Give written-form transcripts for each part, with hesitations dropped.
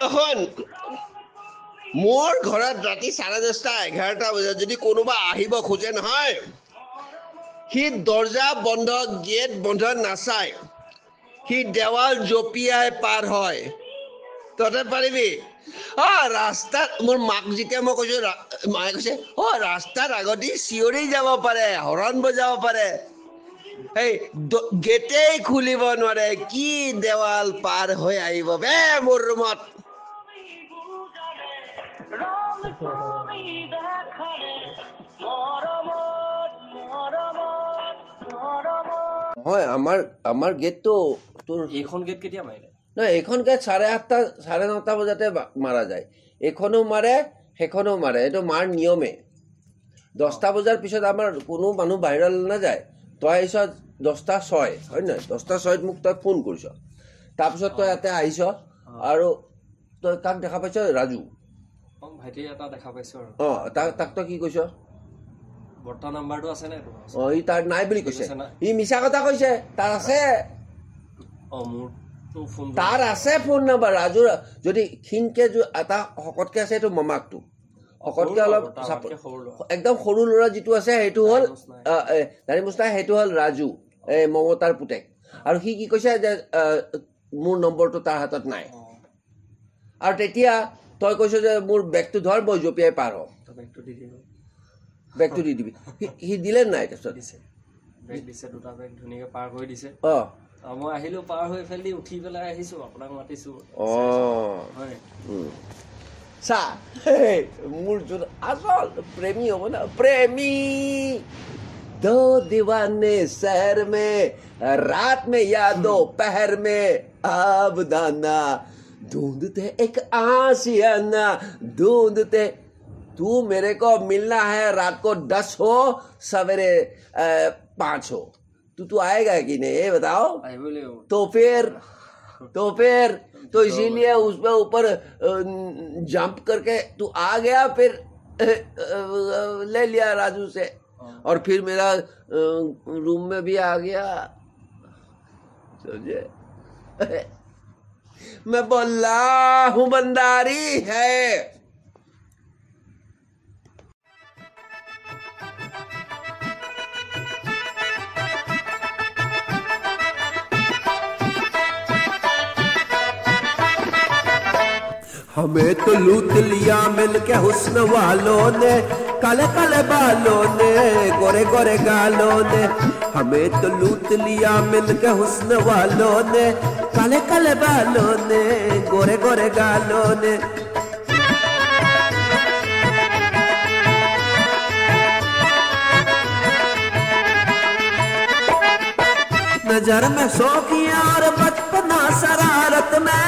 এখন মোৰ ঘৰত ৰাতি 10:30 11টা বজাত যদি কোনোবা আহিব খোজে নহয় সি দৰ্জা বন্ধ গেট বন্ধ নাচায় সি দেৱাল জপিয়াই পাৰ হয় তহঁতে পাৰিবি ৰাস্তাত মোৰ মাক যেতিয়া মই কৈছো মায়ে কৈছে ৰাস্তাৰ আগতে চিঞৰি যাব পাৰে হৰণ বজাব পাৰে এই গেটেই খুলিব নোৱাৰে কি দেৱাল পাৰ হৈ আহিব বে মোৰ ৰুমত হয় আমাৰ গেটটো তোৰ এইখন গেট কেতিয়া মাৰিলে নহয় এইখন গেট 8:30 9:30 বজাতে মাৰা যায় এইখনো মাৰে সেইখনো মাৰে এইটো মাৰ নিয়মে 10টা বজাৰ পিছত আমাৰ কোনো মানুহ বাহিৰলৈ নাযায় তই আহিছ 10:06 হয় নহয় 10:06 মোক তই ফোন কৰিছ তাৰপিছত তই ইয়াতে আহিছ আৰু তই কাক দেখা পাইছ ৰাজু ভাইটি এটা দেখা পাইছো আৰু তাক তই কি কৈছ বৰ্তা নাম্বাৰটো আছে নে ই তাৰ নাই বুলি কৈছে ই মিছা কথা কৈছে তাৰ আছে তাৰ আছে ফোন নাম্বাৰ ৰাজুৰ যদি ক্ষীণকে এটা শকতকে আছে এইটো মামাকটো শকতকে অলপ একদম সৰু ল'ৰা যিটো আছে সেইটো হ'ল দাড়ি মুস্তা সেইটো হ'ল ৰাজু এই মমতাৰ পুতেক আৰু সি কি কৈছে যে মোৰ নম্বৰটো তাৰ হাতত নাই আৰু তেতিয়া তই কৈছ যে মোৰ বেগটো ধৰ মই জপিয়াই পাৰ হম বেগটো দি দিবি সি দিলে নাই তাৰপিছত বেগ দিছে দুটা বেগ ধুনীয়াকৈ পাৰ কৰি দিছে মই আহিলো পাৰ হৈ ফেলি উঠি পেলাই আহিছো আপোনাক মাতিছো চা মোৰ যোন আচল প্ৰেমী হ'ব না প্ৰেমী दो दीवाने शहर में रात में या दोपहर में आबदाना ढूंढते एक आशियाना ढूंढते तू मेरे को मिलना है रात को 10 हो सवेरे 5 हो तू आएगा कि नहीं ये बताओ तो फिर तो इसीलिए उस पे ऊपर जंप करके तू आ गया फिर ले लिया राजू से और फिर मेरा रूम में भी आ गया समझे मैं बोला हूं बंदारी है हमें तो लूट लिया मिलके हुस्न वालों ने काले काले बालों ने गोरे गोरे गालों ने हमें तो लूट लिया मिलके हुस्न वालों ने काले काले बालों ने गोरे गोरे गालों ने नजर में शौकिया और बचपना शरारत में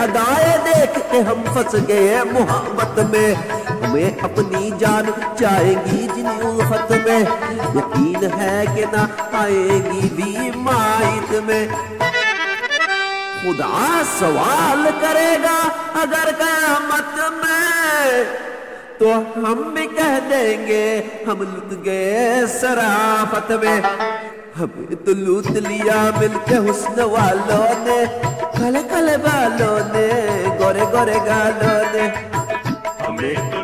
अदाए देख के हम फंस गए मोहब्बत में हमें अपनी जान जाएगी जिन उल्फत में यकीन है कि ना आएगी भी माइत में खुदा सवाल करेगा अगर कयामत में तो हम भी कह देंगे हम लुट गए शराफत में हमें तो लूट लिया मिलके हुस्न वालों ने काले काले बालों ने गोरे गोरे गालों ने हमें तो